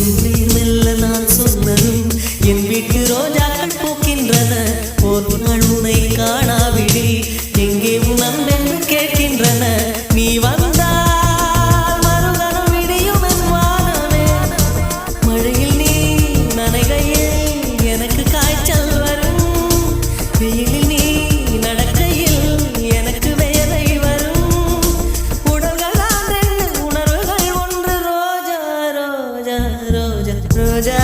மெல்ல நான் சொன்னதும் என் வீட்டு ரோஜாக்கள் பூக்கின்றன. ஒரு நாள் உனை காணாவிடி எங்கே உன் அன்பென்று கேட்கின்றன. நீ வந்தால் மறுகணம் விடியும் என் வானமே. மழையில் நீ நனைகையில் எனக்கு காய்ச்சல் வரும். வெயிலில் நீ நடக்கையில் எனக்கு வேலை வரும். உடல்கள் தான் ரெண்டு, உணர்வுகள் ஒன்று. ரோஜா ரோஜா ரோஜா ரோஜா